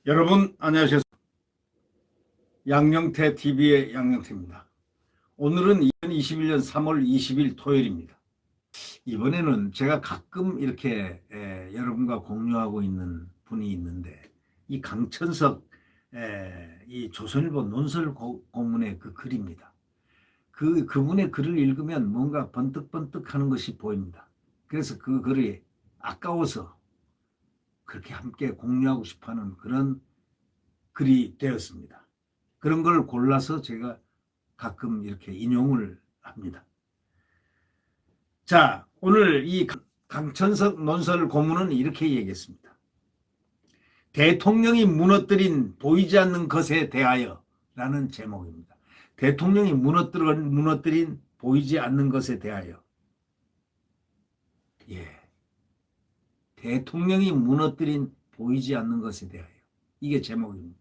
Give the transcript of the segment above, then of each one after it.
여러분 안녕하세요. 양영태 TV의 양영태입니다. 오늘은 2021년 3월 20일 토요일입니다. 이번에는 제가 가끔 이렇게 여러분과 공유하고 있는 분이 있는데, 이 강천석 이 조선일보 논설 고문의 그 글입니다. 그분의 글을 읽으면 뭔가 번뜩번뜩 하는 것이 보입니다. 그래서 그 글이 아까워서 그렇게 함께 공유하고 싶어하는 그런 글이 되었습니다. 그런 걸 골라서 제가 가끔 이렇게 인용을 합니다. 자, 오늘 이 강천석 논설 고문은 이렇게 얘기했습니다. 대통령이 무너뜨린 보이지 않는 것에 대하여 라는 제목입니다. 대통령이 무너뜨린 보이지 않는 것에 대하여. 예. 대통령이 무너뜨린 보이지 않는 것에 대하여. 이게 제목입니다.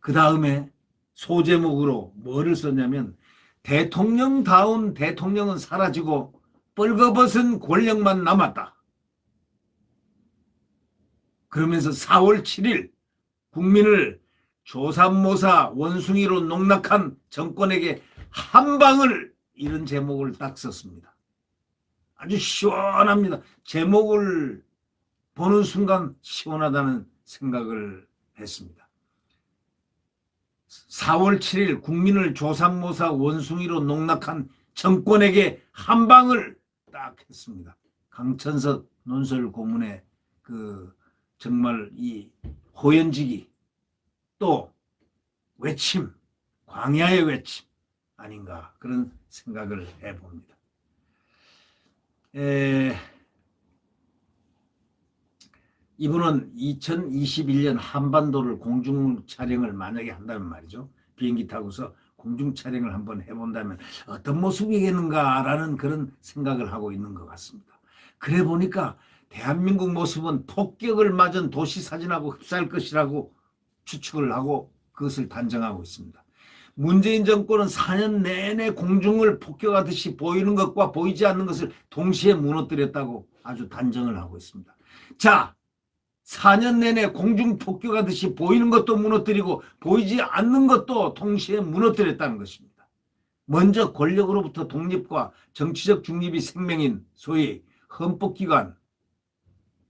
그 다음에 소제목으로 뭐를 썼냐면, 대통령다운 대통령은 사라지고 뻘거벗은 권력만 남았다. 그러면서 4월 7일 국민을 조삼모사 원숭이로 농락한 정권에게 한 방을, 이런 제목을 딱 썼습니다. 아주 시원합니다. 제목을 보는 순간 시원하다는 생각을 했습니다. 4월 7일 국민을 조삼모사 원숭이로 농락한 정권에게 한 방을 딱 했습니다. 강천석 논설 고문의 그 정말 이 호연지기, 또 외침, 광야의 외침 아닌가, 그런 생각을 해봅니다. 이분은 2021년 한반도를 공중 촬영을 만약에 한다면 말이죠. 비행기 타고서 공중 촬영을 한번 해본다면 어떤 모습이겠는가라는 그런 생각을 하고 있는 것 같습니다. 그래 보니까 대한민국 모습은 폭격을 맞은 도시 사진하고 흡사할 것이라고 추측을 하고 그것을 단정하고 있습니다. 문재인 정권은 4년 내내 공중을 폭격하듯이 보이는 것과 보이지 않는 것을 동시에 무너뜨렸다고 아주 단정을 하고 있습니다. 자, 4년 내내 공중 폭격하듯이 보이는 것도 무너뜨리고 보이지 않는 것도 동시에 무너뜨렸다는 것입니다. 먼저 권력으로부터 독립과 정치적 중립이 생명인 소위 헌법기관,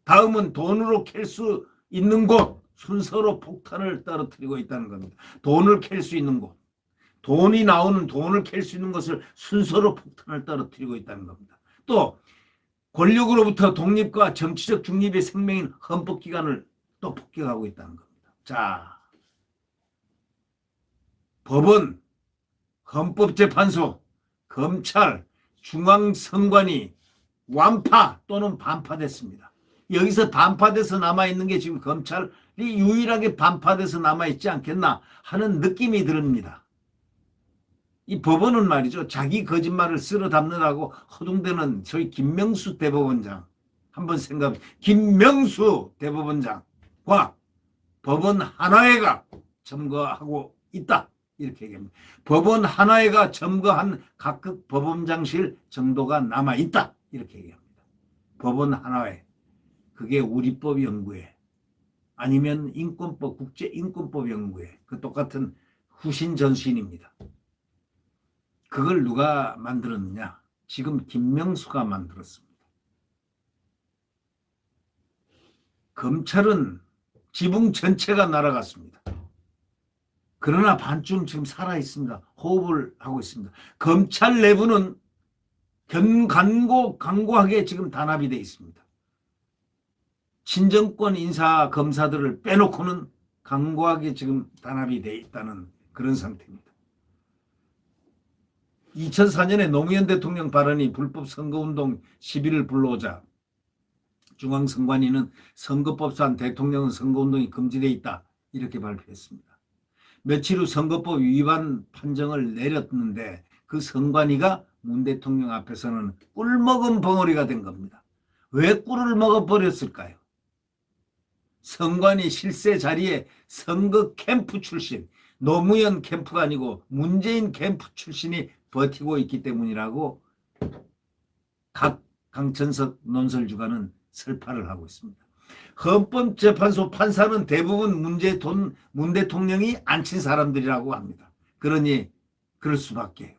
다음은 돈으로 캘 수 있는 곳, 순서로 폭탄을 떨어뜨리고 있다는 겁니다. 돈을 캘 수 있는 곳, 돈이 나오는, 돈을 캘 수 있는 것을 순서로 폭탄을 떨어뜨리고 있다는 겁니다. 또 권력으로부터 독립과 정치적 중립의 생명인 헌법기관을 또 폭격하고 있다는 겁니다. 자, 법원, 헌법재판소, 검찰, 중앙선관위 완파 또는 반파됐습니다. 여기서 반파돼서 남아있는 게 지금 검찰이 유일하게 반파돼서 남아있지 않겠나 하는 느낌이 듭니다. 이 법원은 말이죠, 자기 거짓말을 쓸어 담느라고 허둥대는 저희 김명수 대법원장, 한번 생각해, 김명수 대법원장과 법원 하나회가 점거하고 있다, 이렇게 얘기합니다. 법원 하나회가 점거한 각급 법원장실 정도가 남아있다, 이렇게 얘기합니다. 법원 하나회, 그게 우리법연구회 아니면 인권법, 국제인권법연구회, 그 똑같은 후신 전신입니다. 그걸 누가 만들었느냐? 지금 김명수가 만들었습니다. 검찰은 지붕 전체가 날아갔습니다. 그러나 반쯤 지금 살아있습니다. 호흡을 하고 있습니다. 검찰 내부는 강고하게 지금 단합이 되어 있습니다. 친정권 인사 검사들을 빼놓고는 강고하게 지금 단합이 되어 있다는 그런 상태입니다. 2004년에 노무현 대통령 발언이 불법 선거운동 시비를 불러오자 중앙선관위는 선거법상 대통령은 선거운동이 금지되어 있다, 이렇게 발표했습니다. 며칠 후 선거법 위반 판정을 내렸는데 그 선관위가 문 대통령 앞에서는 꿀먹은 벙어리가 된 겁니다. 왜 꿀을 먹어버렸을까요? 선관위 실세 자리에 선거 캠프 출신, 노무현 캠프가 아니고 문재인 캠프 출신이 버티고 있기 때문이라고 각 강천석 논설주가는 설파를 하고 있습니다. 헌법재판소 판사는 대부분 문 대통령이 앉힌 사람들이라고 합니다. 그러니 그럴 수밖에.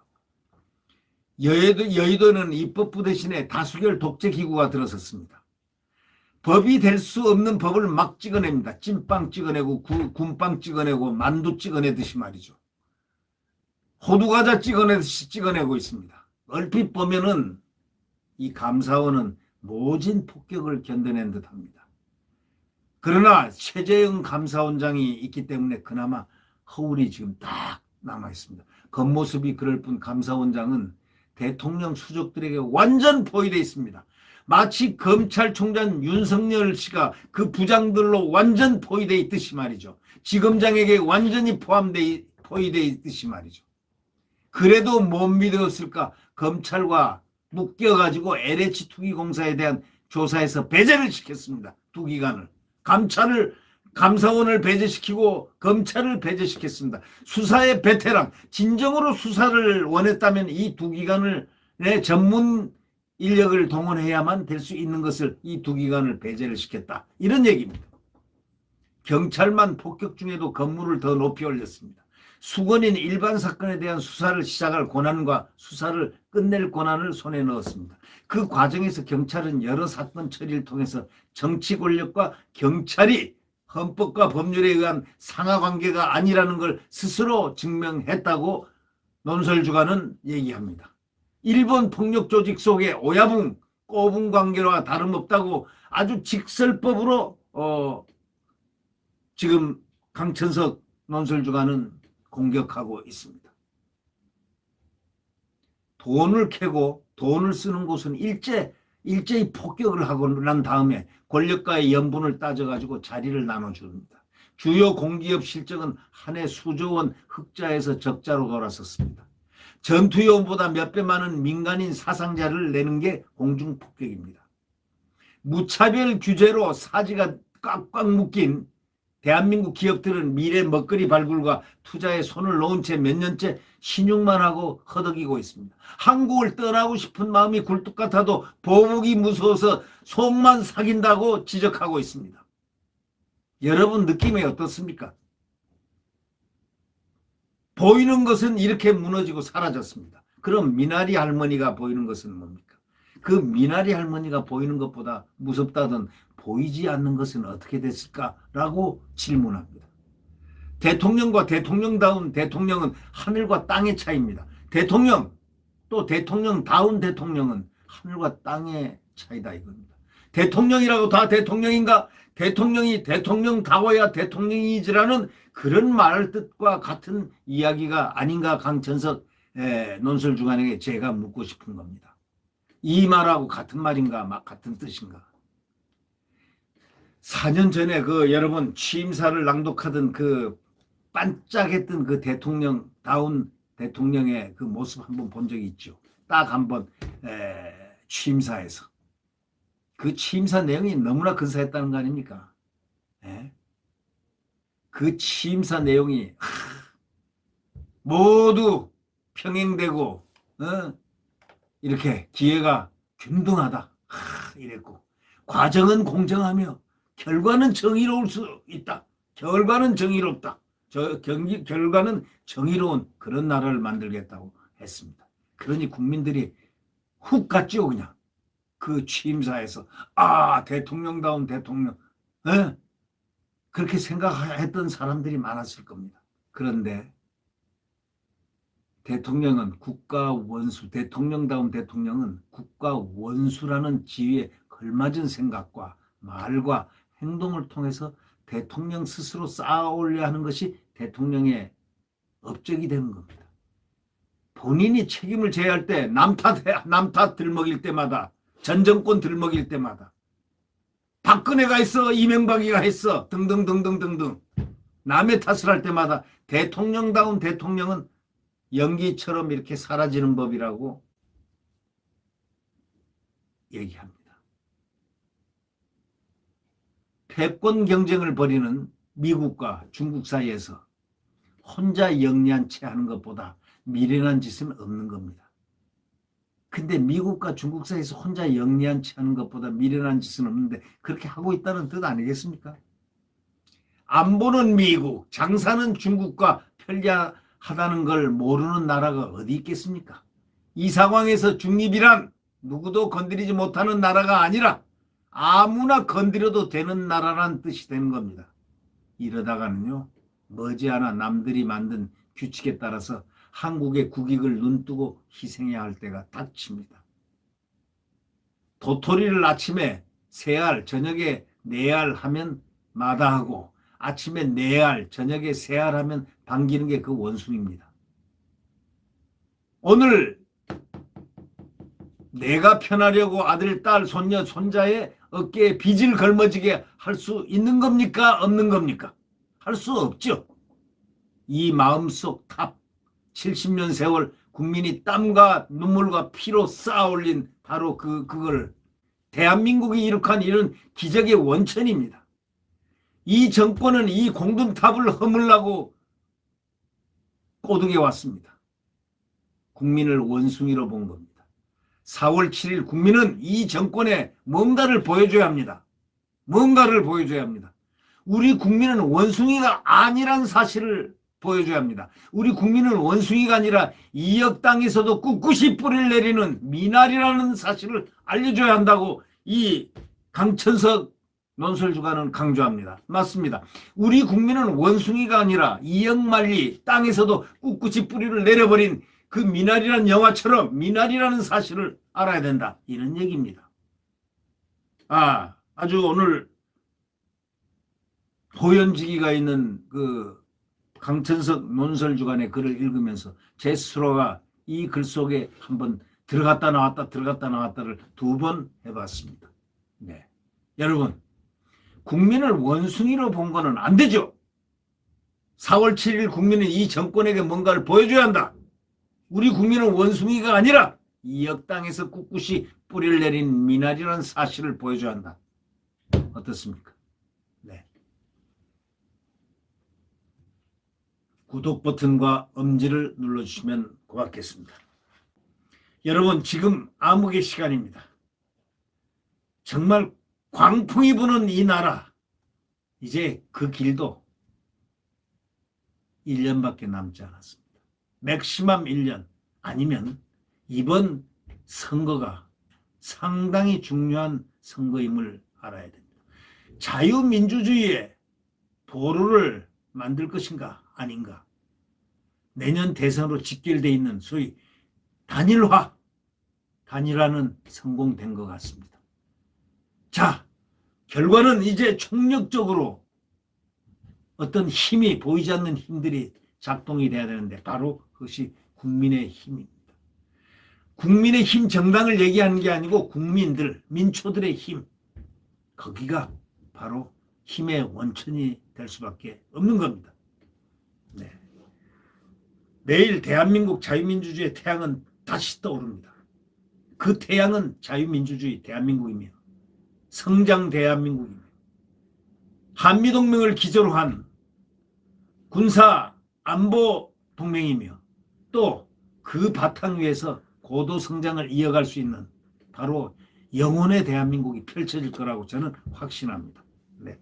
여의도는 입법부 대신에 다수결 독재 기구가 들어섰습니다. 법이 될 수 없는 법을 막 찍어냅니다. 찐빵 찍어내고 군빵 찍어내고 만두 찍어내듯이 말이죠. 호두과자 찍어내듯이 찍어내고 있습니다. 얼핏 보면은 이 감사원은 모진 폭격을 견뎌낸 듯합니다. 그러나 최재형 감사원장이 있기 때문에 그나마 허울이 지금 딱 남아 있습니다. 겉모습이 그럴 뿐 감사원장은 대통령 수족들에게 완전 포위되어 있습니다. 마치 검찰총장 윤석열 씨가 그 부장들로 완전 포위되어 있듯이 말이죠. 지검장에게 완전히 포위되어 있듯이 말이죠. 그래도 못 믿었을까? 검찰과 묶여가지고 LH 투기공사에 대한 조사에서 배제를 시켰습니다. 두 기관을. 감사원을 배제시키고 검찰을 배제시켰습니다. 수사의 베테랑, 진정으로 수사를 원했다면 이 두 기관을 전문 인력을 동원해야만 될 수 있는 것을 이 두 기관을 배제를 시켰다. 이런 얘기입니다. 경찰만 폭격 중에도 건물을 더 높이 올렸습니다. 수건인 일반 사건에 대한 수사를 시작할 권한과 수사를 끝낼 권한을 손에 넣었습니다. 그 과정에서 경찰은 여러 사건 처리를 통해서 정치 권력과 경찰이 헌법과 법률에 의한 상하관계가 아니라는 걸 스스로 증명했다고 논설주가는 얘기합니다. 일본 폭력조직 속의 오야붕, 꼬붕 관계와 다름없다고 아주 직설법으로 지금 강천석 논설주가는 공격하고 있습니다. 돈을 캐고 돈을 쓰는 곳은 일제히 폭격을 하고 난 다음에 권력과의 연분을 따져가지고 자리를 나눠줍니다. 주요 공기업 실적은 한 해 수조 원 흑자에서 적자로 돌아섰습니다. 전투요원보다 몇 배 많은 민간인 사상자를 내는 게 공중폭격입니다. 무차별 규제로 사지가 꽉꽉 묶인 대한민국 기업들은 미래 먹거리 발굴과 투자에 손을 놓은 채 몇 년째 신용만 하고 허덕이고 있습니다. 한국을 떠나고 싶은 마음이 굴뚝 같아도 보복이 무서워서 속만 사귄다고 지적하고 있습니다. 여러분 느낌이 어떻습니까? 보이는 것은 이렇게 무너지고 사라졌습니다. 그럼 미나리 할머니가 보이는 것은 뭡니까? 그 미나리 할머니가 보이는 것보다 무섭다던 보이지 않는 것은 어떻게 됐을까라고 질문합니다. 대통령과 대통령다운 대통령은 하늘과 땅의 차이입니다. 대통령 또 대통령다운 대통령은 하늘과 땅의 차이다 이겁니다. 대통령이라고 다 대통령인가? 대통령이 대통령다워야 대통령이지라는 그런 말 뜻과 같은 이야기가 아닌가 강천석 논설주간에게 제가 묻고 싶은 겁니다. 이 말하고 같은 말인가 같은 뜻인가? 4년 전에 여러분 취임사를 낭독하던 그 반짝했던 그 대통령다운 대통령의 그 모습 한번 본 적이 있죠. 딱 한번 취임사에서. 그 취임사 내용이 너무나 근사했다는 거 아닙니까? 그 취임사 내용이 모두 평행되고 이렇게 기회가 균등하다 이랬고 과정은 공정하며 결과는 정의로울 수 있다. 결과는 정의롭다. 결과는 정의로운 그런 나라를 만들겠다고 했습니다. 그러니 국민들이 훅 갔죠 그냥. 그 취임사에서 대통령다운 대통령 그렇게 생각했던 사람들이 많았을 겁니다. 그런데 대통령은 국가 원수, 대통령다운 대통령은 국가 원수라는 지위에 걸맞은 생각과 말과 행동을 통해서 대통령 스스로 쌓아올려야 하는 것이 대통령의 업적이 되는 겁니다. 본인이 책임을 져야 할 때 남 탓 들먹일 때마다 전 정권 들먹일 때마다 박근혜가 했어 이명박이가 했어 등등등등등등 남의 탓을 할 때마다 대통령다운 대통령은 연기처럼 이렇게 사라지는 법이라고 얘기합니다. 패권 경쟁을 벌이는 미국과 중국 사이에서 혼자 영리한 채 하는 것보다 미련한 짓은 없는 겁니다. 근데 미국과 중국 사이에서 혼자 영리한 체 하는 것보다 미련한 짓은 없는데 그렇게 하고 있다는 뜻 아니겠습니까? 안보는 미국, 장사는 중국과 편리하다는 걸 모르는 나라가 어디 있겠습니까? 이 상황에서 중립이란 누구도 건드리지 못하는 나라가 아니라 아무나 건드려도 되는 나라란 뜻이 되는 겁니다. 이러다가는요, 머지않아 남들이 만든 규칙에 따라서 한국의 국익을 눈뜨고 희생해야 할 때가 닥칩니다. 도토리를 아침에 세 알, 저녁에 네 알 하면 마다하고 아침에 네 알, 저녁에 세 알 하면 반기는 게 그 원숭이입니다. 오늘 내가 편하려고 아들, 딸, 손녀, 손자의 어깨에 빚을 걸머지게 할 수 있는 겁니까? 없는 겁니까? 할 수 없죠. 이 마음속 탑 70년 세월 국민이 땀과 눈물과 피로 쌓아올린 바로 그걸 대한민국이 이룩한 이런 기적의 원천입니다. 이 정권은 이 공든탑을 허물라고 꼬드겨 왔습니다. 국민을 원숭이로 본 겁니다. 4월 7일 국민은 이 정권에 뭔가를 보여줘야 합니다. 뭔가를 보여줘야 합니다. 우리 국민은 원숭이가 아니란 사실을 보여줘야 합니다. 우리 국민은 원숭이가 아니라 이역 땅에서도 꿋꿋이 뿌리를 내리는 미나리라는 사실을 알려줘야 한다고 이 강천석 논설주가는 강조합니다. 맞습니다. 우리 국민은 원숭이가 아니라 이역만리 땅에서도 꿋꿋이 뿌리를 내려버린 그 미나리라는 영화처럼 미나리라는 사실을 알아야 된다. 이런 얘기입니다. 아주 오늘 호연지기가 있는 그 강천석 논설주간의 글을 읽으면서 제 스스로가 이 글 속에 한번 들어갔다 나왔다를 2번 해봤습니다. 네. 여러분, 국민을 원숭이로 본 거는 안 되죠. 4월 7일 국민은 이 정권에게 뭔가를 보여줘야 한다. 우리 국민은 원숭이가 아니라 이 역당에서 꿋꿋이 뿌리를 내린 미나리라는 사실을 보여줘야 한다. 어떻습니까? 네. 구독 버튼과 엄지를 눌러주시면 고맙겠습니다. 여러분, 지금 암흑의 시간입니다. 정말 광풍이 부는 이 나라, 이제 그 길도 1년밖에 남지 않았습니다. 맥시멈 1년 아니면 이번 선거가 상당히 중요한 선거임을 알아야 됩니다. 자유민주주의의 보루를 만들 것인가 아닌가. 내년 대선으로 직결되어 있는 소위 단일화는 성공된 것 같습니다. 자, 결과는 이제 총력적으로 어떤 힘이 보이지 않는 힘들이 작동이 돼야 되는데 바로 그것이 국민의 힘입니다. 국민의 힘 정당을 얘기하는 게 아니고 국민들, 민초들의 힘, 거기가 바로 힘의 원천이 될 수밖에 없는 겁니다. 네. 내일 대한민국 자유민주주의의 태양은 다시 떠오릅니다. 그 태양은 자유민주주의 대한민국이며 성장 대한민국이며 한미동맹을 기조로 한 군사 안보 동맹이며 또 그 바탕 위에서 고도 성장을 이어갈 수 있는 바로 영혼의 대한민국이 펼쳐질 거라고 저는 확신합니다. 네.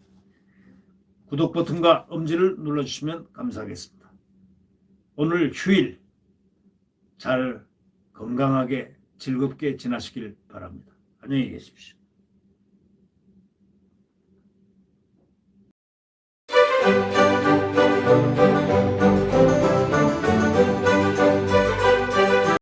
구독 버튼과 엄지를 눌러주시면 감사하겠습니다. 오늘 휴일 잘 건강하게 즐겁게 지나시길 바랍니다. 안녕히 계십시오.